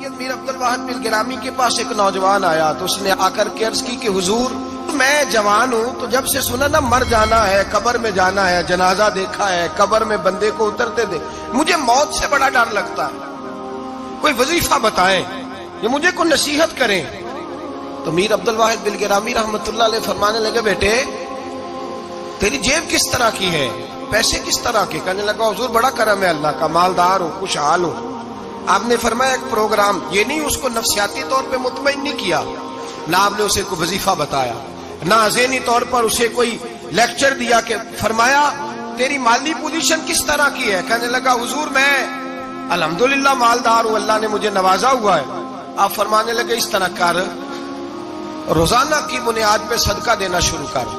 سید میر عبد الواحد بن گرامی کے پاس ایک نوجوان آیا تو اس نے آ کر کے عرض کی کہ حضور میں جوان ہوں تو جب سے سنا نا مر جانا ہے، قبر میں جانا ہے، جنازہ دیکھا ہے، قبر میں بندے کو اترتے دے، مجھے موت سے بڑا ڈر لگتا ہے، کوئی وظیفہ بتائیں یا مجھے کوئی نصیحت کریں۔ تو میر عبد الواحد بن گرامی رحمت اللہ علیہ فرمانے لگے بیٹے تیری جیب کس طرح کی ہے، پیسے کس طرح کے؟ کہنے لگا حضور بڑا کرم ہے اللہ کا، مالدار ہوں، خوشحال ہوں۔ آپ نے فرمایا ایک پروگرام، یہ نہیں اس کو نفسیاتی طور پہ مطمئن نہیں کیا، نہ آپ نے اسے کوئی وظیفہ بتایا، نہ ذہنی طور پر اسے کوئی لیکچر دیا، کہ فرمایا تیری مالی پوزیشن کس طرح کی ہے؟ کہنے لگا حضور میں الحمدللہ مالدار ہوں، اللہ نے مجھے نوازا ہوا ہے۔ آپ فرمانے لگے اس طرح کر، روزانہ کی بنیاد پہ صدقہ دینا شروع کر،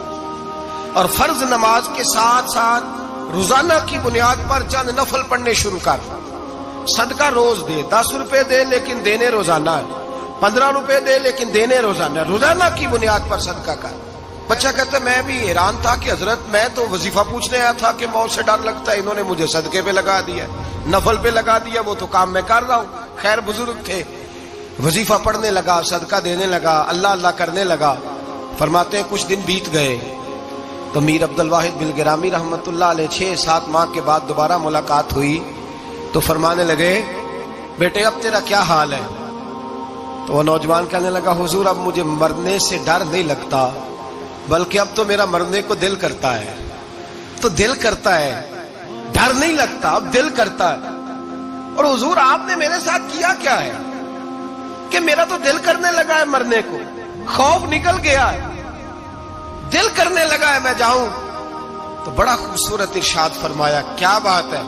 اور فرض نماز کے ساتھ ساتھ روزانہ کی بنیاد پر چند نفل پڑھنے شروع کر، صدقہ روز دے، 10 روپے دے لیکن دینے روزانہ ہے، 15 روپے دے لیکن دینے روزانہ ہے، روزانہ کی بنیاد پر صدقہ کر۔ بچہ کہتا ہے میں بھی حیران تھا کہ حضرت میں تو وظیفہ پوچھنے آیا تھا کہ موت سے ڈر لگتا ہے، انہوں نے مجھے صدقے پہ لگا دیا، نفل پہ لگا دیا، وہ تو کام میں کر رہا ہوں۔ خیر بزرگ تھے، وظیفہ پڑھنے لگا، صدقہ دینے لگا، اللہ اللہ کرنے لگا۔ فرماتے ہیں کچھ دن بیت گئے تو میر عبد الواحد بن گرامی رحمت اللہ علیہ 6-7 ماہ کے بعد دوبارہ ملاقات ہوئی تو فرمانے لگے بیٹے اب تیرا کیا حال ہے؟ تو وہ نوجوان کہنے لگا حضور اب مجھے مرنے سے ڈر نہیں لگتا، بلکہ اب تو میرا مرنے کو دل کرتا ہے، تو دل کرتا ہے، ڈر نہیں لگتا، اب دل کرتا ہے۔ اور حضور آپ نے میرے ساتھ کیا کیا ہے کہ میرا تو دل کرنے لگا ہے مرنے کو، خوف نکل گیا ہے، دل کرنے لگا ہے میں جاؤں۔ تو بڑا خوبصورت ارشاد فرمایا، کیا بات ہے،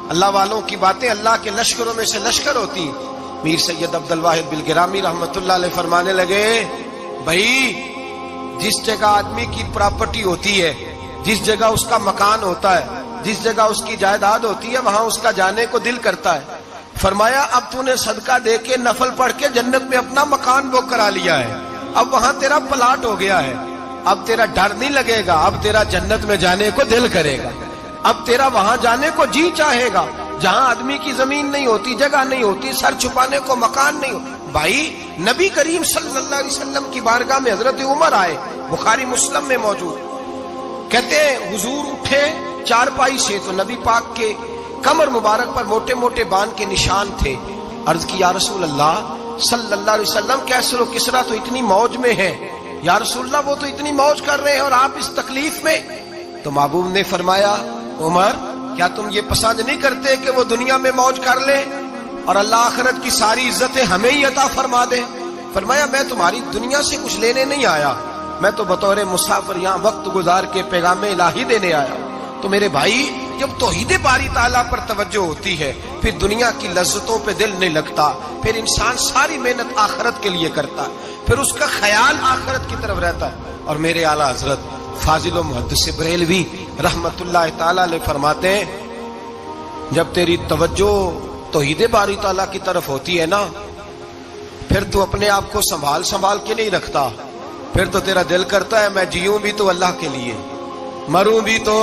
اللہ والوں کی باتیں اللہ کے لشکروں میں سے لشکر ہوتی ہیں۔ میر سید عبد الواحد بن گرامی رحمت اللہ علیہ فرمانے لگے بھائی جس جگہ آدمی کی پراپرٹی ہوتی ہے، جس جگہ اس کا مکان ہوتا ہے، جس جگہ اس کی جائیداد ہوتی ہے، وہاں اس کا جانے کو دل کرتا ہے۔ فرمایا اب تو نے صدقہ دے کے نفل پڑھ کے جنت میں اپنا مکان بک کرا لیا ہے، اب وہاں تیرا پلاٹ ہو گیا ہے، اب تیرا ڈر نہیں لگے گا، اب تیرا جنت میں جانے کو دل کرے گا، اب تیرا وہاں جانے کو جی چاہے گا جہاں آدمی کی زمین نہیں ہوتی، جگہ نہیں ہوتی، سر چھپانے کو مکان نہیں ہوتا۔ بھائی نبی کریم صلی اللہ علیہ وسلم کی بارگاہ میں حضرت عمر آئے، بخاری مسلم میں موجود، کہتے ہیں حضور اٹھے چارپائی سے تو نبی پاک کے کمر مبارک پر موٹے موٹے بان کے نشان تھے۔ عرض کی یا رسول اللہ صلی اللہ علیہ وسلم کیسر و کسرا تو اتنی موج میں ہے، یا رسول اللہ وہ تو اتنی موج کر رہے ہیں اور آپ اس تکلیف میں؟ تو محبوب نے فرمایا عمر کیا تم یہ پسند نہیں کرتے کہ وہ دنیا میں موج کر لے اور اللہ آخرت کی ساری عزتیں ہمیں ہی عطا فرما دے؟ فرمایا میں تمہاری دنیا سے کچھ لینے نہیں آیا، میں تو بطور مسافر یہاں وقت گزار کے پیغام الہی دینے آیا۔ تو میرے بھائی جب توحید باری تعالیٰ پر توجہ ہوتی ہے پھر دنیا کی لذتوں پہ دل نہیں لگتا، پھر انسان ساری محنت آخرت کے لیے کرتا ہے، پھر اس کا خیال آخرت کی طرف رہتا ہے۔ اور میرے اعلیٰ حضرت فاضل و محدث بریلوی رحمت اللہ تعالیٰ علیہ فرماتے ہیں جب تیری توجہ توحید باری تعالیٰ کی طرف ہوتی ہے نا پھر تو اپنے آپ کو سنبھال کے نہیں رکھتا، پھر تو تیرا دل کرتا ہے میں جیوں بھی تو اللہ کے لیے، مروں بھی تو،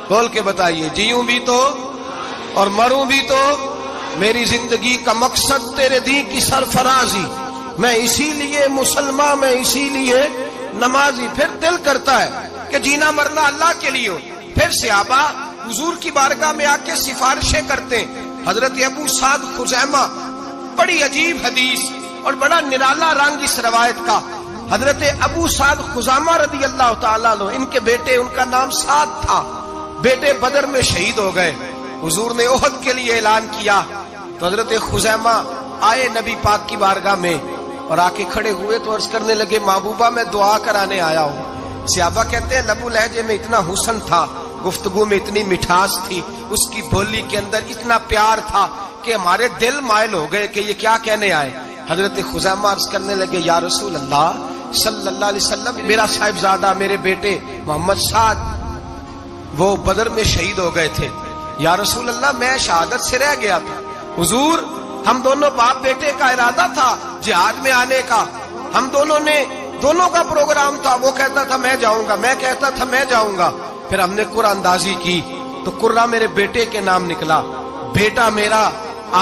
بول کے بتائیے، جیوں بھی تو اور مروں بھی تو، میری زندگی کا مقصد تیرے دین کی سرفرازی، میں اسی لیے مسلمان، میں اسی لیے نمازی۔ پھر دل کرتا ہے کہ جینا مرنا اللہ کے لیے ہو۔ پھر صحابہ حضور کی بارگاہ میں آ کے سفارشیں کرتے ہیں۔ حضرت ابو سعد خزیمہ، بڑی عجیب حدیث اور بڑا نرالا رنگ اس روایت کا، حضرت ابو سعد خزیمہ رضی اللہ تعالیٰ عنہ، ان کے بیٹے، ان کا نام سعد تھا، بیٹے بدر میں شہید ہو گئے۔ حضور نے احد کے لیے اعلان کیا تو حضرت خزیمہ آئے نبی پاک کی بارگاہ میں اور آ کے کھڑے ہوئے تو عرض کرنے لگے محبوبہ میں دعا کرانے آیا ہوں۔ صحابہ کہتے ہیں لبو لہجے میں اتنا حسن تھا، گفتگو میں اتنی مٹھاس تھی، اس کی بولی کے اندر اتنا پیار تھا کہ ہمارے دل مائل ہو گئے کہ یہ کیا کہنے آئے۔ حضرت خزیمہ عرض کرنے لگے یا رسول اللہ صلی اللہ علیہ وسلم میرا صاحبزادہ، میرے بیٹے محمد سعد وہ بدر میں شہید ہو گئے تھے، یا رسول اللہ میں شہادت سے رہ گیا تھا، حضور ہم دونوں باپ بیٹے کا ارادہ تھا جہاد میں آنے کا، ہم دونوں کا پروگرام تھا، وہ کہتا تھا میں جاؤں گا، میں کہتا تھا میں جاؤں گا۔ پھر ہم نے قرآن اندازی کی تو قرہ میرے بیٹے کے نام نکلا، بیٹا میرا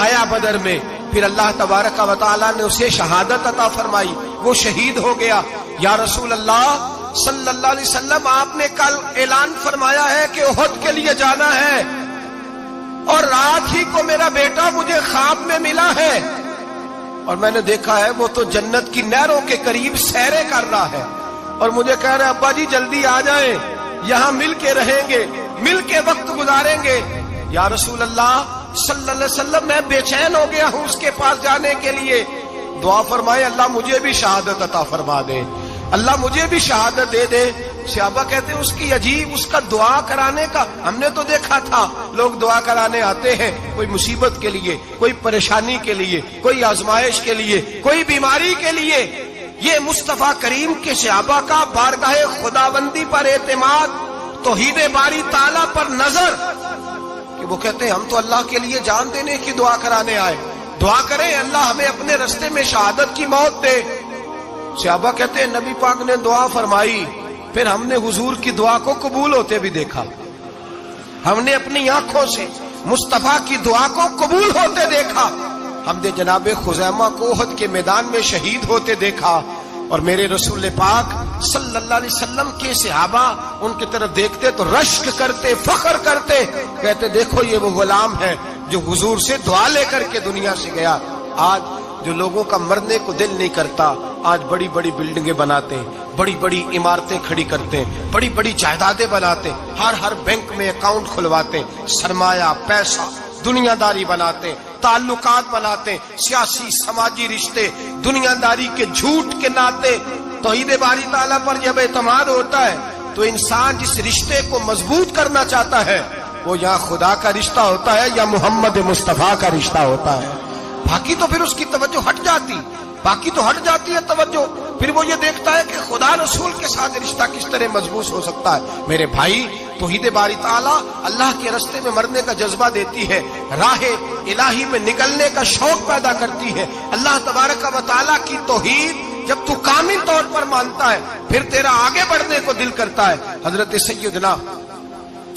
آیا بدر میں، پھر اللہ تبارک و تعالیٰ نے اسے شہادت عطا فرمائی، وہ شہید ہو گیا۔ یا رسول اللہ صلی اللہ علیہ وسلم، آپ نے کل اعلان فرمایا ہے کہ احد کے لیے جانا ہے، اور رات ہی کو میرا بیٹا مجھے خواب میں ملا ہے، اور میں نے دیکھا ہے وہ تو جنت کی نہروں کے قریب سیریں کر رہا ہے، اور مجھے کہہ رہے ابا جی جلدی آ جائیں، یہاں مل کے رہیں گے، مل کے وقت گزاریں گے۔ یا رسول اللہ صلی اللہ علیہ وسلم، میں بے چین ہو گیا ہوں اس کے پاس جانے کے لیے، دعا فرمائے اللہ مجھے بھی شہادت عطا فرما دے، اللہ مجھے بھی شہادت دے دے۔ صحابہ کہتے ہیں اس کی عجیب، اس کا دعا کرانے کا، ہم نے تو دیکھا تھا لوگ دعا کرانے آتے ہیں کوئی مصیبت کے لیے، کوئی پریشانی کے لیے، کوئی آزمائش کے لیے، کوئی بیماری کے لیے۔ یہ مصطفیٰ کریم کے صحابہ کا بارگاہ خداوندی پر اعتماد، توحید باری تعالیٰ پر نظر، کہ وہ کہتے ہیں ہم تو اللہ کے لیے جان دینے کی دعا کرانے آئے، دعا کریں اللہ ہمیں اپنے رستے میں شہادت کی موت دے۔ صحابہ کہتے ہیں نبی پاک نے دعا فرمائی، پھر ہم نے حضور کی دعا کو قبول ہوتے بھی دیکھا، ہم نے اپنی آنکھوں سے مصطفیٰ کی دعا کو قبول ہوتے دیکھا، ہم نے جناب خزیمہ کو احد کے میدان میں شہید ہوتے دیکھا، اور میرے رسول پاک صلی اللہ علیہ وسلم کے صحابہ ان کی طرف دیکھتے تو رشک کرتے، فخر کرتے، کہتے دیکھو یہ وہ غلام ہے جو حضور سے دعا لے کر کے دنیا سے گیا۔ آج جو لوگوں کا مرنے کو دل نہیں کرتا، آج بڑی بڑی بلڈنگیں بناتے ہیں، بڑی بڑی عمارتیں کھڑی کرتے ہیں، بڑی بڑی جائیدادیں بناتے ہیں، ہر بینک میں اکاؤنٹ کھلواتے ہیں، سرمایہ پیسہ دنیا داری بناتے ہیں، تعلقات بناتے ہیں، سیاسی سماجی رشتے، دنیا داری کے جھوٹ کے ناطے۔ توحید باری تعالیٰ پر جب اعتماد ہوتا ہے تو انسان جس رشتے کو مضبوط کرنا چاہتا ہے وہ یا خدا کا رشتہ ہوتا ہے یا محمد مصطفیٰ کا رشتہ ہوتا ہے، باقی تو پھر اس کی توجہ ہٹ جاتی، باقی تو ہٹ جاتی ہے توجہ، پھر وہ یہ دیکھتا ہے کہ خدا رسول کے ساتھ رشتہ کس طرح مضبوط ہو سکتا ہے۔ میرے بھائی، توحید باری تعالیٰ اللہ کے رستے میں مرنے کا جذبہ دیتی ہے، راہ الہی میں نکلنے کا شوق پیدا کرتی ہے۔ اللہ تبارک و تعالیٰ کی توحید جب تو کامل طور پر مانتا ہے پھر تیرا آگے بڑھنے کو دل کرتا ہے۔ حضرت سیدنا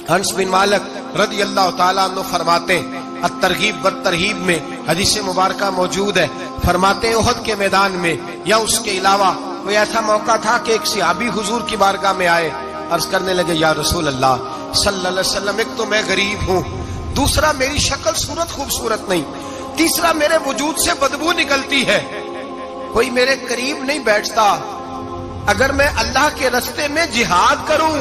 انس بن مالک رضی اللہ تعالیٰ عنہ فرماتے ہیں، الترغیب والترہیب میں حدیث مبارکہ موجود ہے، فرماتے ہیں احد کے میدان میں یا اس کے علاوہ کوئی ایسا موقع تھا کہ ایک صحابی حضور کی بارگاہ میں آئے، عرض کرنے لگے یا رسول اللہ صلی اللہ علیہ وسلم، ایک تو میں غریب ہوں، دوسرا میری شکل صورت خوبصورت نہیں، تیسرا میرے وجود سے بدبو نکلتی ہے، کوئی میرے قریب نہیں بیٹھتا، اگر میں اللہ کے رستے میں جہاد کروں،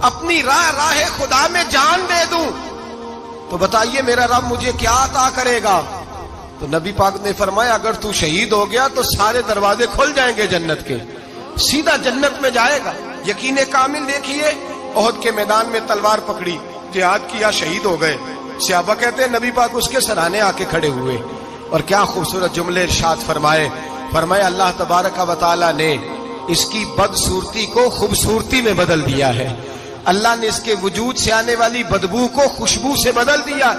اپنی راہ خدا میں جان دے دوں تو بتائیے میرا رب مجھے کیا عطا کرے گا؟ تو نبی پاک نے فرمایا اگر تو شہید ہو گیا تو سارے دروازے کھل جائیں گے جنت کے، سیدھا جنت میں جائے گا۔ یقین کامل دیکھیے، احد کے میدان میں تلوار پکڑی، جہاد کیا، شہید ہو گئے، صحابہ کہتے ہیں نبی پاک اس کے سرانے آ کے کھڑے ہوئے، اور کیا خوبصورت جملے ارشاد فرمائے اللہ تبارک و تعالی نے اس کی بدصورتی کو خوبصورتی میں بدل دیا ہے، اللہ نے اس کے وجود سے آنے والی بدبو کو خوشبو سے بدل دیا،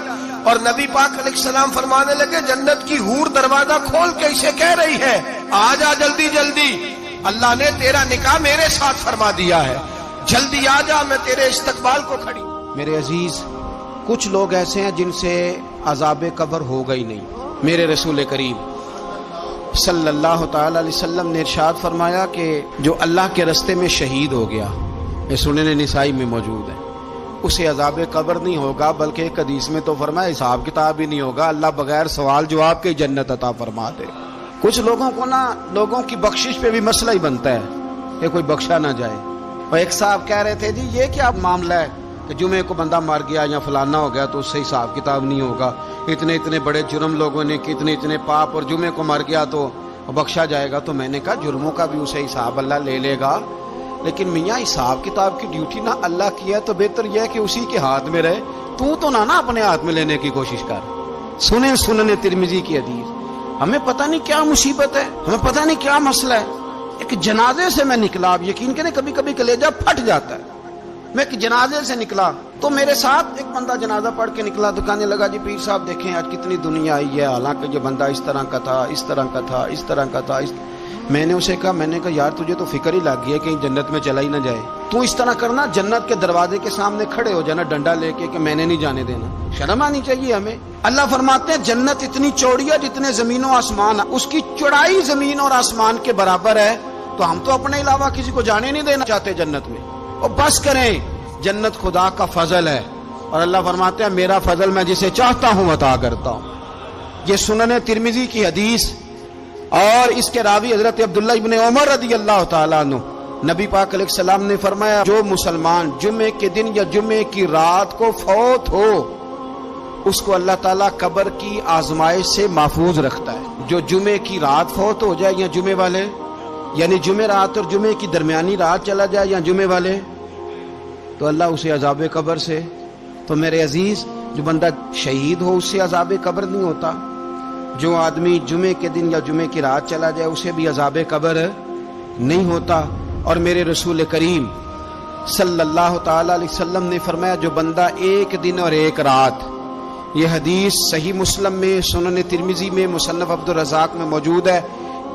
اور نبی پاک علیہ السلام فرمانے لگے جنت کی حور دروازہ کھول کے اسے کہہ رہی ہے آ جا جلدی جلدی، اللہ نے تیرا نکاح میرے ساتھ فرما دیا ہے، جلدی آ جا، میں تیرے استقبال کو کھڑی۔ میرے عزیز، کچھ لوگ ایسے ہیں جن سے عذاب قبر ہوگا ہی نہیں۔ میرے رسول کریم صلی اللہ تعالی علیہ وسلم نے ارشاد فرمایا کہ جو اللہ کے رستے میں شہید ہو گیا، یہ سنن نسائی میں موجود ہے، اسے عذاب قبر نہیں ہوگا، بلکہ ایک حدیث میں تو فرمایا حساب کتاب ہی نہیں ہوگا، اللہ بغیر سوال جواب کے جنت عطا فرما دے۔ کچھ لوگوں کو لوگوں کی بخشش پہ بھی مسئلہ ہی بنتا ہے کہ کوئی بخشا نہ جائے۔ اور ایک صاحب کہہ رہے تھے جی یہ کیا معاملہ ہے کہ جمعے کو بندہ مر گیا یا فلانا ہو گیا تو اس سے حساب کتاب نہیں ہوگا، اتنے بڑے جرم لوگوں نے اتنے پاپ، اور جمعے کو مر گیا تو بخشا جائے گا۔ تو میں نے کہا جرموں کا بھی اسے حساب اللہ لے لے گا، لیکن میاں حساب کتاب کی ڈیوٹی نہ اللہ کی ہے تو بہتر یہ ہے کہ اسی کے ہاتھ میں رہے، تو نہ اپنے ہاتھ میں لینے کی کوشش کر۔ سنن ترمذی کی حدیث، ہمیں پتہ نہیں کیا مصیبت ہے، ہمیں پتہ نہیں کیا مسئلہ ہے۔ ایک جنازے سے میں نکلا، آپ یقین کریں کبھی کبھی کلیجہ پھٹ جاتا ہے، میں ایک جنازے سے نکلا تو میرے ساتھ ایک بندہ جنازہ پڑھ کے نکلا تو کہنے لگا جی پیر صاحب دیکھیں آج کتنی دنیا آئی ہے، حالانکہ یہ بندہ اس طرح کا تھا، اس طرح کا تھا، اس طرح کا تھا۔ میں نے اسے کہا یار تجھے تو فکر ہی لگ گئی ہے کہیں جنت میں چلا ہی نہ جائے. تو اس طرح کرنا, جنت کے دروازے کے سامنے کھڑے ہو جانا ڈنڈا لے کے کہ میں نے نہیں جانے دینا. شرم آنی چاہیے ہمیں. اللہ فرماتے ہیں جنت اتنی چوڑی ہے جتنے زمین و آسمان, اس کی چوڑائی زمین اور آسمان کے برابر ہے. تو ہم تو اپنے علاوہ کسی کو جانے نہیں دینا چاہتے جنت میں. اور بس کریں, جنت خدا کا فضل ہے, اور اللہ فرماتے ہیں میرا فضل میں جسے چاہتا ہوں عطا کرتا ہوں. یہ سنن ترمذی کی حدیث, اور اس کے راوی حضرت عبداللہ ابن عمر رضی اللہ تعالیٰ عنہ. نبی پاک علیہ السلام نے فرمایا جو مسلمان جمعے کے دن یا جمعے کی رات کو فوت ہو اس کو اللہ تعالیٰ قبر کی آزمائش سے محفوظ رکھتا ہے. جو جمعے کی رات فوت ہو جائے یا جمعے والے, یعنی جمعے رات اور جمعے کی درمیانی رات چلا جائے یا جمعے والے, تو اللہ اسے عذاب قبر سے. تو میرے عزیز, جو بندہ شہید ہو اس سے عذاب قبر نہیں ہوتا. جو آدمی جمعے کے دن یا جمعے کی رات چلا جائے اسے بھی عذاب قبر نہیں ہوتا. اور میرے رسول کریم صلی اللہ تعالی علیہ وسلم نے فرمایا جو بندہ ایک دن اور ایک رات, یہ حدیث صحیح مسلم میں, سنن ترمذی میں, مصنف عبد الرزاق میں موجود ہے,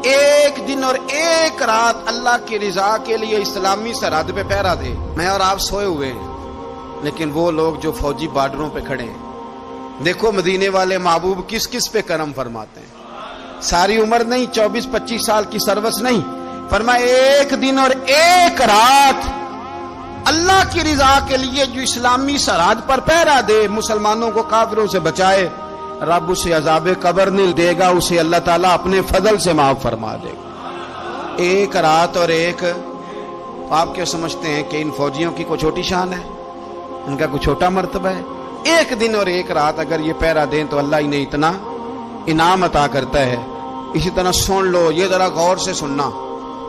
ایک دن اور ایک رات اللہ کی رضا کے لیے اسلامی سرحد پہ پہرا دے. میں اور آپ سوئے ہوئے ہیں, لیکن وہ لوگ جو فوجی بارڈروں پہ کھڑے ہیں, دیکھو مدینے والے محبوب کس کس پہ کرم فرماتے ہیں. ساری عمر نہیں, 24-25 سال کی سروس نہیں, فرمایا ایک دن اور ایک رات اللہ کی رضا کے لیے جو اسلامی سرحد پر پہرا دے, مسلمانوں کو کافروں سے بچائے, رب اسے عذاب قبر نہیں دے گا, اسے اللہ تعالیٰ اپنے فضل سے معاف فرما دے گا. ایک رات اور ایک. آپ کیا سمجھتے ہیں کہ ان فوجیوں کی کوئی چھوٹی شان ہے, ان کا کوئی چھوٹا مرتبہ ہے؟ ایک دن اور ایک رات اگر یہ پہرا دیں تو اللہ انہیں اتنا انعام عطا کرتا ہے. اسی طرح سن لو, یہ ذرا غور سے سننا,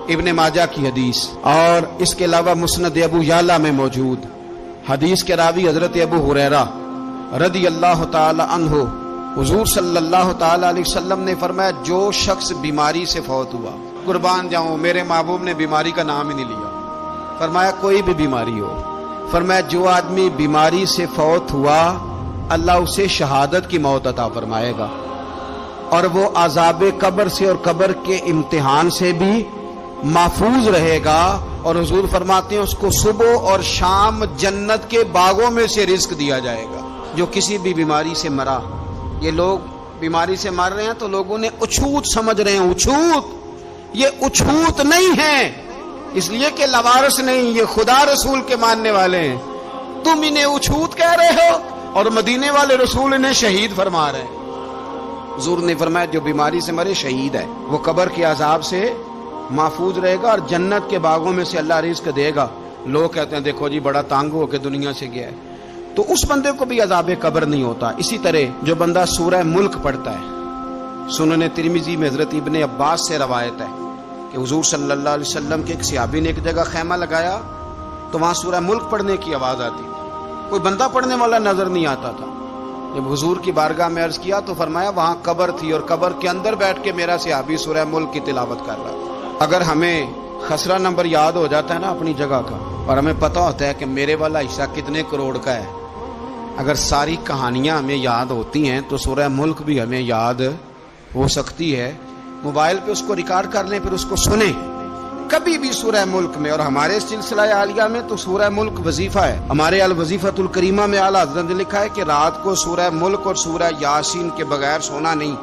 ابن ماجہ کی حدیث, اور اس کے علاوہ مسند ابو یعلا میں موجود حدیث کے راوی حضرت ابو ہریرہ رضی اللہ تعالی عنہ, حضور صلی اللہ تعالی علیہ وسلم نے فرمایا جو شخص بیماری سے فوت ہوا, قربان جاؤں میرے محبوب نے بیماری کا نام ہی نہیں لیا, فرمایا کوئی بھی بیماری ہو, فرمایا جو آدمی بیماری سے فوت ہوا اللہ اسے شہادت کی موت عطا فرمائے گا, اور وہ عذاب قبر سے اور قبر کے امتحان سے بھی محفوظ رہے گا. اور حضور فرماتے ہیں اس کو صبح اور شام جنت کے باغوں میں سے رزق دیا جائے گا. جو کسی بھی بیماری سے مرا, یہ لوگ بیماری سے مر رہے ہیں تو لوگوں نے اچھوت سمجھ رہے ہیں, اچھوت, یہ اچھوت نہیں ہے, اس لیے کہ لوارث نہیں, یہ خدا رسول کے ماننے والے ہیں. تم انہیں اچھوت کہہ رہے ہو اور مدینے والے رسول انہیں شہید فرما رہے ہیں. حضور نے فرمایا جو بیماری سے مرے شہید ہے, وہ قبر کے عذاب سے محفوظ رہے گا اور جنت کے باغوں میں سے اللہ رزق دے گا. لوگ کہتے ہیں دیکھو جی بڑا تانگ ہو کے دنیا سے گیا ہے, تو اس بندے کو بھی عذاب قبر نہیں ہوتا. اسی طرح جو بندہ سورہ ملک پڑھتا ہے, سنن ترمذی میں حضرت ابن عباس سے روایت ہے کہ حضور صلی اللہ علیہ وسلم کے ایک صحابی نے ایک جگہ خیمہ لگایا تو وہاں سورہ ملک پڑھنے کی آواز آتی تھی, کوئی بندہ پڑھنے والا نظر نہیں آتا تھا. جب حضور کی بارگاہ میں عرض کیا تو فرمایا وہاں قبر تھی اور قبر کے اندر بیٹھ کے میرا صحابی سورہ ملک کی تلاوت کر رہا تھا. اگر ہمیں خسرہ نمبر یاد ہو جاتا ہے نا اپنی جگہ کا, اور ہمیں پتہ ہوتا ہے کہ میرے والا حصہ کتنے کروڑ کا ہے, اگر ساری کہانیاں ہمیں یاد ہوتی ہیں تو سورہ ملک بھی ہمیں یاد ہو سکتی ہے. موبائل پہ اس کو ریکارڈ کر لیں, پھر اس کو سنیں کبھی بھی سورہ ملک میں. اور ہمارے سلسلہ عالیہ میں تو سورہ ملک وظیفہ ہے. ہمارے الوظیفۃ الکریمہ میں اعلیٰ حضرت نے لکھا ہے کہ رات کو سورہ ملک اور سورہ یاسین کے بغیر سونا نہیں.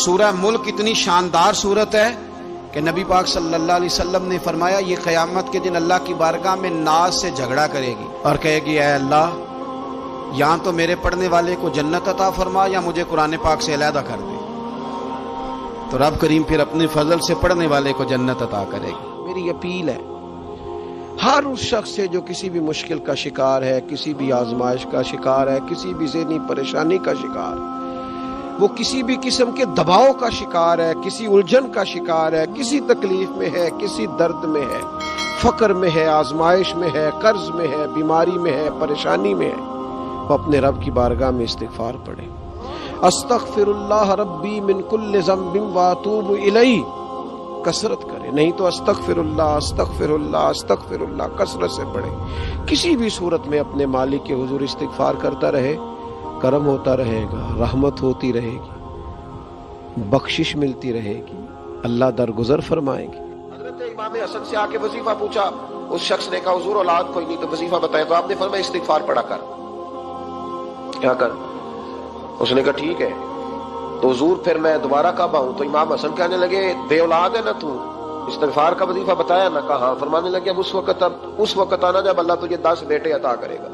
سورہ ملک اتنی شاندار سورت ہے کہ نبی پاک صلی اللہ علیہ وسلم نے فرمایا یہ قیامت کے دن اللہ کی بارگاہ میں ناز سے جھگڑا کرے گی اور کہے گی اے اللہ یہاں تو میرے پڑھنے والے کو جنت عطا فرما یا مجھے قرآن پاک سے علیحدہ کر دے. تو رب کریم پھر اپنے فضل سے پڑھنے والے کو جنت عطا کرے گی. میری اپیل ہے ہر اس شخص سے جو کسی بھی مشکل کا شکار ہے, کسی بھی آزمائش کا شکار ہے, کسی بھی ذہنی پریشانی کا شکار ہے, وہ کسی بھی قسم کے دباؤ کا شکار ہے, کسی الجھن کا شکار ہے, کسی تکلیف میں ہے, کسی درد میں ہے, فقر میں ہے, آزمائش میں ہے, قرض میں ہے, بیماری میں ہے, پریشانی میں ہے, وہ اپنے رب کی بارگاہ میں استغفار پڑھے. استغفر اللہ ربی من کل ذنب واتوب الیہ کثرت کرے, نہیں تو استغفر اللہ استغفر اللہ استغفر اللہ کثرت سے پڑھے. کسی بھی صورت میں اپنے مالک کے حضور استغفار کرتا رہے, کرم ہوتا رہے گا, رحمت ہوتی رہے گی, بخشش ملتی رہے گی, اللہ درگزر فرمائے گی۔ حضرت امام حسن سے آ کے وظیفہ پوچھا، اس شخص نے کہا حضور اولاد کوئی نہیں تو وظیفہ بتائے، تو آپ نے فرمایا استغفار پڑھا کر۔ کیا کر؟ اس نے کہا ٹھیک ہے۔ تو حضور پھر میں دوبارہ کعبہ ہوں تو امام حسن کہنے لگے بے اولاد ہے نا تو، استغفار کا وظیفہ بتایا نا؟ کہا ہاں۔ فرمانے لگے اب اس وقت آنا جب اللہ تجھے 10 بیٹے عطا کرے گا۔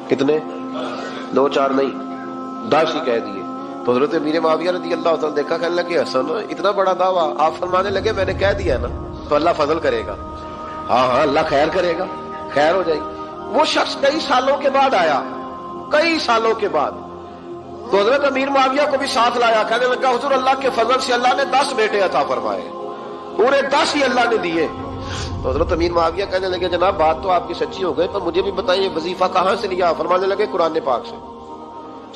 کتنے؟ 2 4 نہیں، 10 ہی کہہ دیے۔ تو حضرت امیر معاویہ رضی اللہ تعالیٰ دیکھا، کہنے لگے حسن اتنا بڑا دعویٰ؟ آپ فرمانے لگے میں نے کہہ دیا نا تو اللہ فضل کرے گا۔ ہاں ہاں اللہ خیر کرے گا، خیر ہو جائے گی۔ وہ شخص کئی سالوں کے بعد آیا، کئی سالوں کے بعد، تو حضرت امیر معاویہ کو بھی ساتھ لایا، کہنے لگا حضور اللہ کے فضل سے اللہ نے 10 بیٹے عطا فرمائے، پورے 10 ہی اللہ نے دیے۔ تو حضرت امیر معاویہ کہنے لگے جناب بات تو آپ کی سچی ہو گئی، پر مجھے بھی بتائیے وظیفہ کہاں سے لیا؟ فرمانے لگے قرآن پاک سے،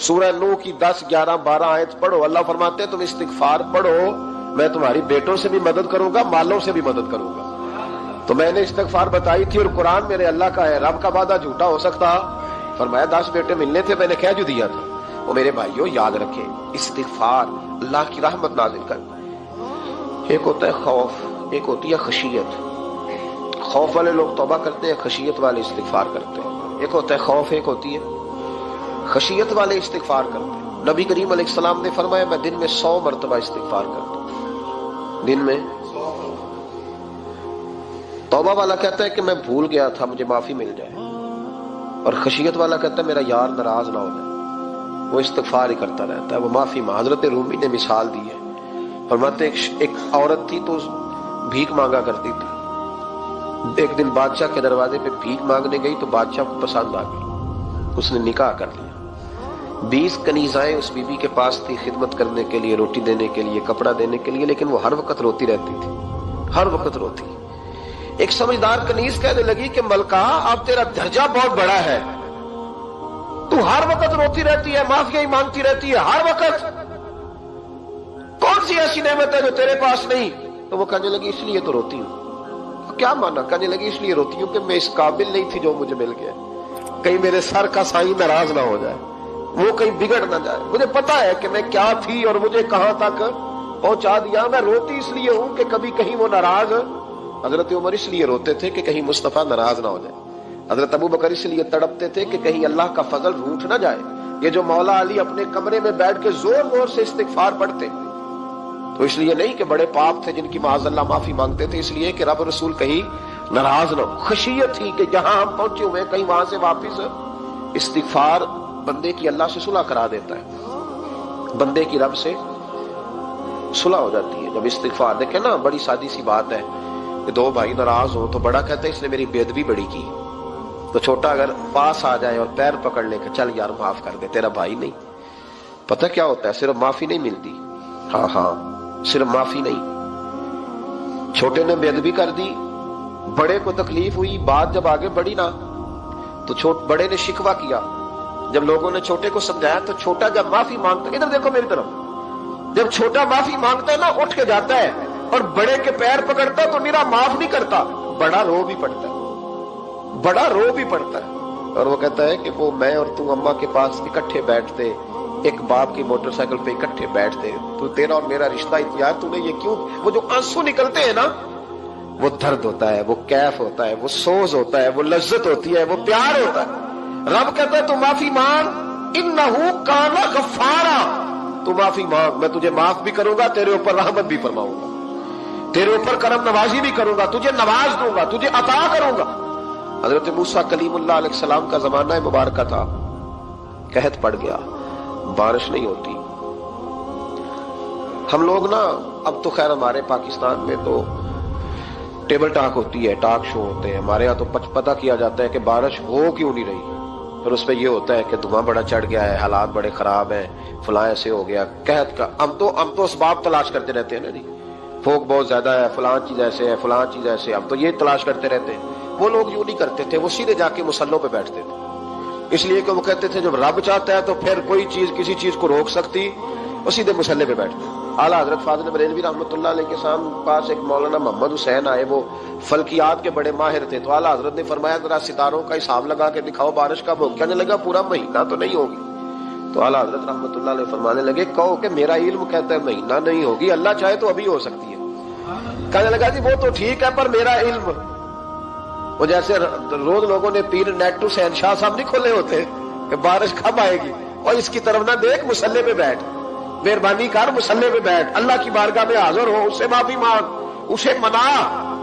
سورہ نوح کی 10 11 12 آیت پڑھو۔ اللہ فرماتے ہیں تم استغفار پڑھو، میں تمہاری بیٹوں سے بھی مدد کروں گا، مالوں سے بھی مدد کروں گا۔ تو میں نے استغفار بتائی تھی اور قرآن میرے اللہ کا ہے، رب کا وعدہ جھوٹا ہو سکتا؟ فرمایا 10 بیٹے ملنے تھے، میں نے کہہ جو دیا تھا۔ وہ میرے بھائیوں یاد رکھیں، استغفار اللہ کی رحمت نازل کرتا ہے۔ ایک ہوتا ہے خوف، ایک ہوتی ہے خشیت۔ خوف والے لوگ توبہ کرتے ہیں، خشیت والے استغفار کرتے ہیں۔ ایک ہوتا ہے خوف، ایک ہوتی ہے خشیت والے استغفار کرتے ہیں۔ نبی کریم علیہ السلام نے فرمایا میں دن میں 100 مرتبہ استغفار کرتا ہوں، دن میں۔ توبہ والا کہتا ہے کہ میں بھول گیا تھا، مجھے معافی مل جائے، اور خشیت والا کہتا ہے میرا یار ناراض نہ ہو جائے، وہ استغفار ہی کرتا رہتا ہے، وہ معافی مانگ۔ حضرت رومی نے مثال دی ہے، فرماتے ایک عورت تھی تو بھیک مانگا کرتی تھی، ایک دن بادشاہ کے دروازے پہ بھیک مانگنے گئی تو بادشاہ کو پسند آ گئی، اس نے نکاح کر لیا۔ 20 کنیزائیں اس بی بی کے پاس تھی خدمت کرنے کے لیے، روٹی دینے کے لیے، کپڑا دینے کے لیے، لیکن وہ ہر وقت روتی رہتی تھی، ہر وقت روتی۔ ایک سمجھدار کنیز کہنے لگی کہ ملکہ اب تیرا درجہ بہت بڑا ہے، تو ہر وقت روتی رہتی ہے، معافیاں ہی مانگتی رہتی ہے ہر وقت، کون سی ایسی نعمت ہے جو تیرے پاس نہیں؟ تو وہ کہنے لگی اس لیے تو روتی ہوں۔ کیا مانا؟ کہنے لگی اس لیے روتی ہوں کہ میں اس قابل نہیں تھی جو مجھے مل گیا، کہیں میرے سر کا سائیں ناراض نہ ہو جائے، وہ کہیں بگڑ نہ جائے، مجھے پتا ہے کہ میں کیا تھی اور مجھے کہاں تک پہنچا دیا، میں روتی اس لیے ہوں کہ کبھی کہیں وہ ناراض۔ حضرت عمر اس لیے روتے تھے کہ کہیں مصطفیٰ ناراض نہ ہو جائے، حضرت ابو بکر اس لیے تڑپتے تھے کہ کہیں اللہ کا فضل روٹھ نہ جائے۔ یہ جو مولا علی اپنے کمرے میں بیٹھ کے زور زور سے استغفار پڑھتے تو اس لیے نہیں کہ بڑے پاپ تھے جن کی معاذ اللہ معافی مانگتے تھے، اس لیے کہ رب رسول کہیں ناراض نہ ہو۔ خشیت تھی کہ جہاں ہم پہنچے ہوئے کہیں وہاں سے واپس۔ استغفار بندے کی اللہ سے صلح کرا دیتا ہے، بندے کی رب سے صلح ہو جاتی ہے جب استغفار۔ دیکھیں نا بڑی سادی سی بات ہے کہ 2 بھائی ناراض ہو تو بڑا کہتا ہے اس نے میری بے ادبی بڑی کی، تو چھوٹا اگر پاس آ جائے اور پیر پکڑ لے کہ چل یار معاف کر دے، تیرا بھائی نہیں۔ پتہ کیا ہوتا ہے؟ صرف معافی نہیں ملتی، ہاں صرف معافی نہیں، چھوٹے نے بے ادبی کر دی، بڑے کو تکلیف ہوئی، بات جب آگے بڑھی نا تو بڑے نے شکوہ کیا، جب لوگوں نے چھوٹے کو سمجھایا تو چھوٹا جب معافی مانگتا ہے، ادھر دیکھو میری طرف، جب چھوٹا معافی مانگتا ہے نا اٹھ کے جاتا ہے اور بڑے کے پیر پکڑتا ہے تو میرا معاف نہیں کرتا، بڑا رو بھی پڑتا ہے، بڑا رو بھی پڑتا ہے، اور وہ کہتا ہے کہ وہ میں اور تو اماں کے پاس اکٹھے بیٹھتے، ایک باپ کی موٹر سائیکل پہ اکٹھے بیٹھتے، تو تیرا اور میرا رشتہ یار تو نے یہ کیوں؟ وہ جو آنسو نکلتے ہیں نا وہ درد ہوتا ہے، وہ کیف ہوتا ہے، وہ سوز ہوتا ہے، وہ لذت ہوتی ہے، وہ پیار ہوتا ہے۔ رب کہتا ہے تو معافی مانگ، انہو کان غفارا، تو معافی مانگ، میں تجھے معاف بھی کروں گا، تیرے اوپر رحمت بھی فرماؤں گا، تیرے اوپر کرم نوازی بھی کروں گا، تجھے نواز دوں گا، تجھے عطا کروں گا۔ حضرت موسیٰ کلیم اللہ علیہ السلام کا زمانہ مبارکہ تھا، قحط پڑ گیا، بارش نہیں ہوتی۔ ہم لوگ نا اب تو خیر ہمارے پاکستان میں تو ٹیبل ٹاک ہوتی ہے، ٹاک شو ہوتے ہیں، ہمارے یہاں تو پتہ کیا جاتا ہے کہ بارش ہو کیوں نہیں رہی، پھر اس پہ یہ ہوتا ہے کہ دھواں بڑا چڑھ گیا ہے، حالات بڑے خراب ہیں، فلاں ایسے ہو گیا قحط کا۔ ہم تو اسباب تلاش کرتے رہتے ہیں نا، نہیں پھوک بہت زیادہ ہے، فلاں چیز ایسے ہے، فلاں چیز ایسے ہے، ہم تو یہ تلاش کرتے رہتے ہیں۔ وہ لوگ یوں نہیں کرتے تھے، وہ سیدھے جا کے مسلوں پہ بیٹھتے تھے، اس لیے کہ وہ کہتے تھے جب رب چاہتا ہے تو پھر کوئی چیز کسی چیز کو روک سکتی، وہ سیدھے مسلے پہ بیٹھتے۔ اعلیٰ حضرت فاضل بریلوی رحمۃ اللہ علیہ کے پاس ایک مولانا محمد حسین آئے، وہ فلکیات کے بڑے ماہر تھے، تو اعلیٰ حضرت نے فرمایا ذرا ستاروں کا حساب لگا کے دکھاؤ بارش کب ہوگی؟ کہنے لگا پورا مہینہ تو نہیں ہوگی، تو اعلیٰ حضرت رحمۃ اللہ علیہ فرمانے لگے کہو کہ میرا علم کہتا ہے مہینہ نہیں ہوگی، اللہ چاہے تو ابھی ہو سکتی ہے۔ کہنے لگا جی وہ تو ٹھیک ہے پر میرا علم، وہ جیسے روز لوگوں نے پیر نیٹ ٹو سین شاہ صاحب نہیں کھولے ہوتے کہ بارش کب آئے گی، اور اس کی طرف نہ دیکھ، مصلے پہ بیٹھ، مہربانی کر مصلے پہ بیٹھ، اللہ کی بارگاہ میں حاضر ہو، اس سے معافی مانگ، اسے منا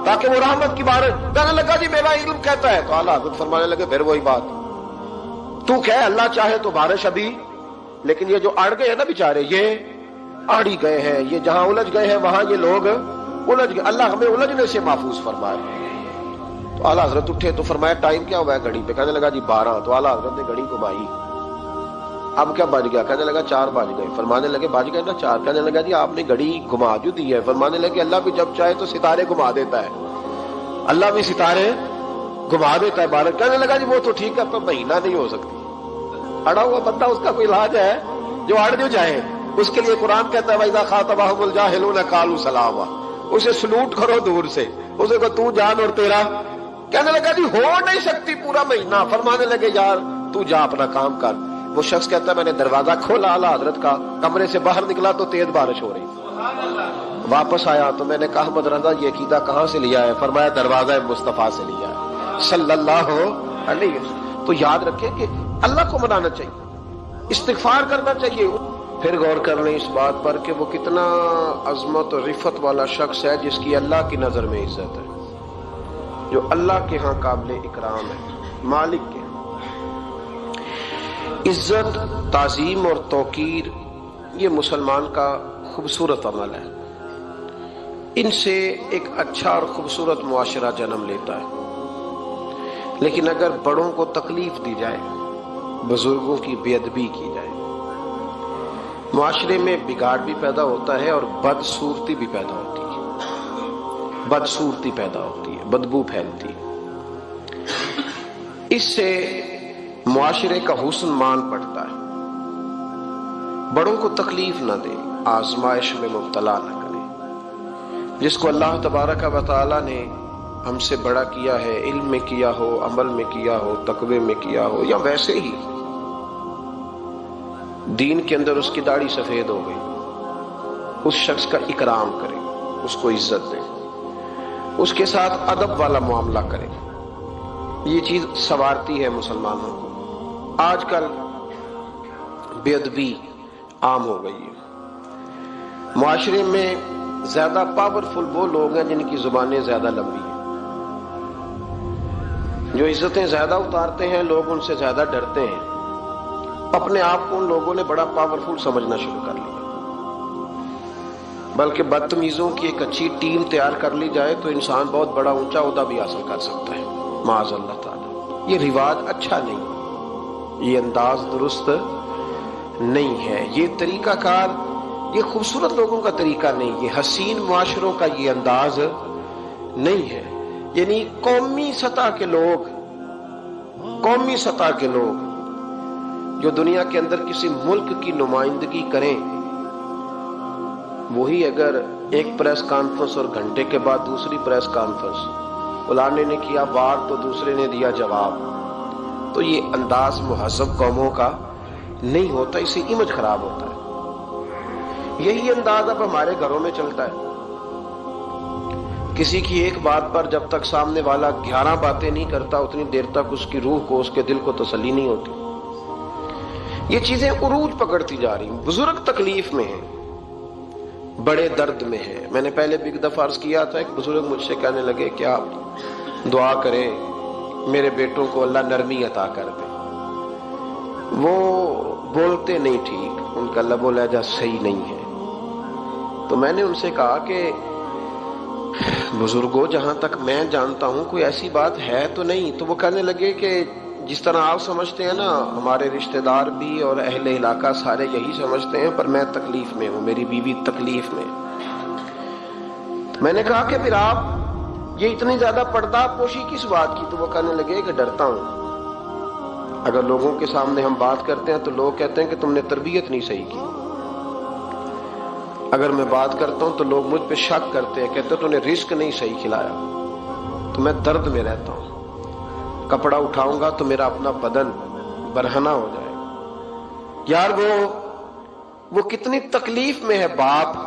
تاکہ وہ رحمت کی بارش۔ کہنے لگا جی میرا علم کہتا ہے، تو اعلیٰ حضرت فرمانے لگے پھر وہی بات، تو کہہ اللہ چاہے تو بارش ابھی، لیکن یہ جو اڑ گئے ہیں نا بیچارے، یہ اڑ ہی گئے ہیں، یہ جہاں الجھ گئے ہیں وہاں یہ لوگ الجھ گئے، اللہ ہمیں الجھنے سے محفوظ فرمائے۔ تو اعلیٰ حضرت اٹھے تو فرمایا ٹائم کیا ہوا ہے گھڑی پہ؟ کہنے لگا جی 12۔ تو اعلیٰ حضرت نے گھڑی گھمائی، اب کیا بج گیا؟ کہنے لگا 4 بج گئے۔ فرمانے لگے بج گئے نا 4؟ کہنے لگا جی آپ نے گھڑی گھما جو دی ہے۔ فرمانے لگے اللہ بھی جب چاہے تو ستارے گھما دیتا ہے، اللہ بھی ستارے گھما دیتا ہے بارش۔ کہنے لگا جی وہ تو ٹھیک ہے پر مہینہ نہیں ہو سکتی، اڑا ہوا بندہ اس کا کوئی علاج ہے جو اڑ جو جائے، اس کے لیے قرآن کہتا ہے وَإِذَا خَاطَبَهُمُ الْجَاهِلُونَ قَالُوا سَلَامًا، اسے سلوٹ کرو دور سے، اسے کو تو جان اور تیرا۔ کہنے لگا جی ہو نہیں سکتی پورا مہینہ۔ فرمانے لگے یار تو جا اپنا کام کر۔ وہ شخص کہتا ہے میں نے دروازہ کھولا اعلیٰ حضرت کا، کمرے سے باہر نکلا تو تیز بارش ہو رہی، واپس آیا تو میں نے کہا احمد رضا یہ عقیدہ کہاں سے لیا ہے؟ فرمایا دروازہ مصطفیٰ سے لیا ہے صلی اللہ علیہ وسلم۔ تو یاد رکھیں کہ اللہ کو منانا چاہیے، استغفار کرنا چاہیے۔ پھر غور کر لیں اس بات پر کہ وہ کتنا عظمت اور رفت والا شخص ہے جس کی اللہ کی نظر میں عزت ہے، جو اللہ کے ہاں قابل اکرام ہے، مالک کے ہاں۔ عزت، تعظیم اور توقیر یہ مسلمان کا خوبصورت عمل ہے، ان سے ایک اچھا اور خوبصورت معاشرہ جنم لیتا ہے۔ لیکن اگر بڑوں کو تکلیف دی جائے، بزرگوں کی بے ادبی کی جائے، معاشرے میں بگاڑ بھی پیدا ہوتا ہے اور بدصورتی بھی پیدا ہوتی ہے، بدصورتی پیدا ہوتی ہے، بدبو پھیلتی ہے، اس سے معاشرے کا حسن مان پڑتا ہے۔ بڑوں کو تکلیف نہ دے، آزمائش میں مبتلا نہ کرے۔ جس کو اللہ تبارک و تعالی نے ہم سے بڑا کیا ہے، علم میں کیا ہو، عمل میں کیا ہو، تقوی میں کیا ہو، یا ویسے ہی دین کے اندر اس کی داڑھی سفید ہو گئی، اس شخص کا اکرام کرے، اس کو عزت دے، اس کے ساتھ ادب والا معاملہ کرے۔ یہ چیز سنوارتی ہے مسلمانوں کو۔ آج کل بے ادبی عام ہو گئی ہے، معاشرے میں زیادہ پاورفل وہ لوگ ہیں جن کی زبانیں زیادہ لمبی ہیں، جو عزتیں زیادہ اتارتے ہیں، لوگ ان سے زیادہ ڈرتے ہیں، اپنے آپ کو ان لوگوں نے بڑا پاورفل سمجھنا شروع کر لیا۔ بلکہ بدتمیزوں کی ایک اچھی ٹیم تیار کر لی جائے تو انسان بہت بڑا اونچا عہدہ بھی حاصل کر سکتا ہے، معاذ اللہ تعالی۔ یہ رواج اچھا نہیں، یہ انداز درست نہیں ہے، یہ طریقہ کار، یہ خوبصورت لوگوں کا طریقہ نہیں، یہ حسین معاشروں کا یہ انداز نہیں ہے۔ یعنی قومی سطح کے لوگ جو دنیا کے اندر کسی ملک کی نمائندگی کریں، وہی اگر ایک پریس کانفرنس اور گھنٹے کے بعد دوسری پریس کانفرنس، فلانے نے کیا وار تو دوسرے نے دیا جواب، تو یہ انداز مہذب قوموں کا نہیں ہوتا، اس سے امیج خراب ہوتا ہے۔ یہی انداز اب ہمارے گھروں میں چلتا ہے، کسی کی ایک بات پر جب تک سامنے والا 11 باتیں نہیں کرتا اتنی دیر تک اس کی روح کو، اس کے دل کو تسلی نہیں ہوتی۔ یہ چیزیں عروج پکڑتی جا رہی ہیں، بزرگ تکلیف میں ہیں، بڑے درد میں ہیں۔ میں نے پہلے بھی ایک دفعہ عرض کیا تھا، ایک بزرگ مجھ سے کہنے لگے کہ آپ دعا کریں میرے بیٹوں کو اللہ نرمی عطا کر دے، وہ بولتے نہیں ٹھیک، ان کا لب و لہجہ صحیح نہیں ہے۔ تو میں نے ان سے کہا کہ بزرگوں جہاں تک میں جانتا ہوں کوئی ایسی بات ہے تو نہیں۔ تو وہ کہنے لگے کہ جس طرح آپ سمجھتے ہیں نا، ہمارے رشتہ دار بھی اور اہل علاقہ سارے یہی سمجھتے ہیں، پر میں تکلیف میں ہوں، میری بیوی تکلیف میں۔ میں نے کہا کہ پھر آپ یہ اتنی زیادہ پردہ پوشی کس بات کی؟ تو وہ کہنے لگے کہ ڈرتا ہوں، اگر لوگوں کے سامنے ہم بات کرتے ہیں تو لوگ کہتے ہیں کہ تم نے تربیت نہیں صحیح کی، اگر میں بات کرتا ہوں تو لوگ مجھ پہ شک کرتے ہیں، کہتے ہیں تو نے رزق نہیں صحیح کھلایا، تو میں درد میں رہتا ہوں، کپڑا اٹھاؤں گا تو میرا اپنا بدن برہنہ ہو جائے گا، یار وہ کتنی تکلیف میں ہے باپ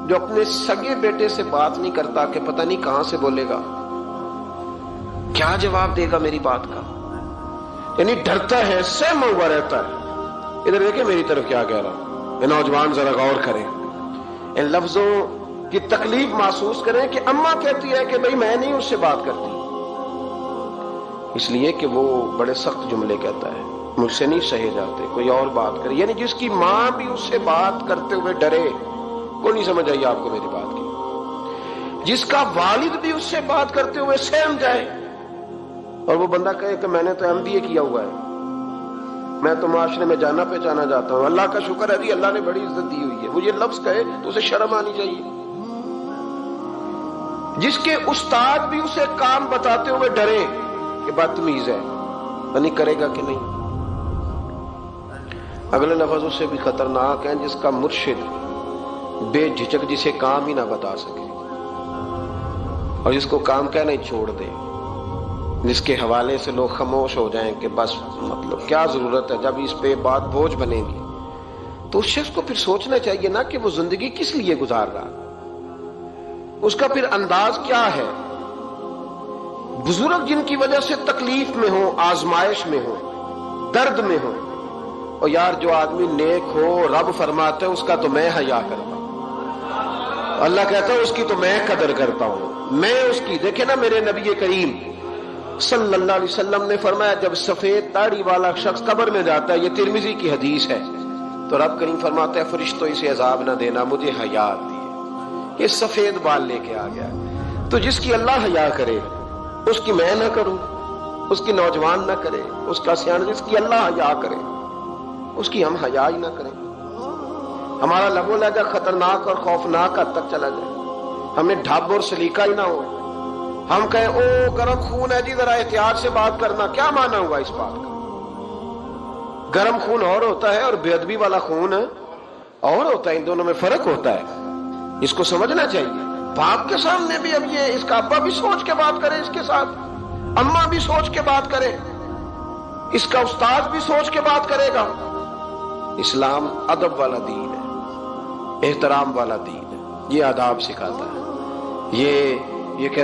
جو اپنے سگے بیٹے سے بات نہیں کرتا کہ پتہ نہیں کہاں سے بولے گا، کیا جواب دے گا میری بات کا، یعنی ڈرتا ہے، سہما ہوا رہتا ہے۔ ادھر دیکھیں میری طرف کیا کہہ رہا ہوں، یہ نوجوان ذرا غور کریں، ان لفظوں کی تکلیف محسوس کریں کہ اماں کہتی ہے کہ بھئی میں نہیں اس سے بات کرتی، اس لیے کہ وہ بڑے سخت جملے کہتا ہے، مجھ سے نہیں سہے جاتے، کوئی اور بات کرے، یعنی جس کی ماں بھی اس سے بات کرتے ہوئے ڈرے۔ کوئی نہیں سمجھ آئی آپ کو میری بات کی؟ جس کا والد بھی اس سے بات کرتے ہوئے سہم جائے اور وہ بندہ کہے کہ میں نے تو MBA کیا ہوا ہے، میں تو معاشرے میں جانا پہچانا جاتا ہوں، اللہ کا شکر ہے جی اللہ نے بڑی عزت دی ہوئی ہے، وہ یہ لفظ کہے تو اسے شرم آنی چاہیے۔ جس کے استاد بھی اسے کام بتاتے ہوئے ڈرے کہ بدتمیز ہے، نہیں کرے گا کہ نہیں۔ اگلے لفظ اس سے بھی خطرناک ہیں، جس کا مرشد بے جھجک جسے کام ہی نہ بتا سکے اور جس کو کام کہنا ہی چھوڑ دے، جس کے حوالے سے لوگ خاموش ہو جائیں کہ بس مطلب کیا ضرورت ہے، جب اس پہ بات بوجھ بنے گی تو اس شخص کو پھر سوچنا چاہیے نا کہ وہ زندگی کس لیے گزار رہا، اس کا پھر انداز کیا ہے۔ بزرگ جن کی وجہ سے تکلیف میں ہو، آزمائش میں ہو، درد میں ہو، اور یار جو آدمی نیک ہو رب فرماتا ہے اس کا تو میں حیا کرتا ہوں، اللہ کہتا ہے اس کی تو میں قدر کرتا ہوں، میں اس کی۔ دیکھیں نا میرے نبی کریم صلی اللہ علیہ وسلم نے فرمایا جب سفید داڑھی والا شخص قبر میں جاتا ہے، یہ ترمذی کی حدیث ہے، تو رب کریم فرماتا ہے فرشتوں اسے عذاب نہ دینا، مجھے حیا دیے، یہ سفید بال لے کے آ گیا۔ تو جس کی اللہ حیا کرے اس کی میں نہ کروں، اس کی نوجوان نہ کرے، اس کا سیاح، جس کی اللہ حیا کرے اس کی ہم حیا ہی نہ کریں، ہمارا لب و لہجہ خطرناک اور خوفناک حد تک چلا جائے، ہمیں ڈھب اور سلیقہ ہی نہ ہو، ہم کہیں او گرم خون ہے جی ذرا احتیاط سے بات کرنا، کیا مانا ہوا اس بات کا؟ گرم خون اور ہوتا ہے اور بے ادبی والا خون اور ہوتا ہے، ان دونوں میں فرق ہوتا ہے، اس کو سمجھنا چاہیے۔ باپ کے سامنے بھی اب یہ اس کا ابا بھی سوچ کے بات کرے، اس کے ساتھ اماں بھی سوچ کے بات کرے، اس کا استاد بھی سوچ کے بات کرے گا۔ اسلام ادب والا دین ہے، احترام والا دین ہے، یہ آداب سکھاتا ہے، یہ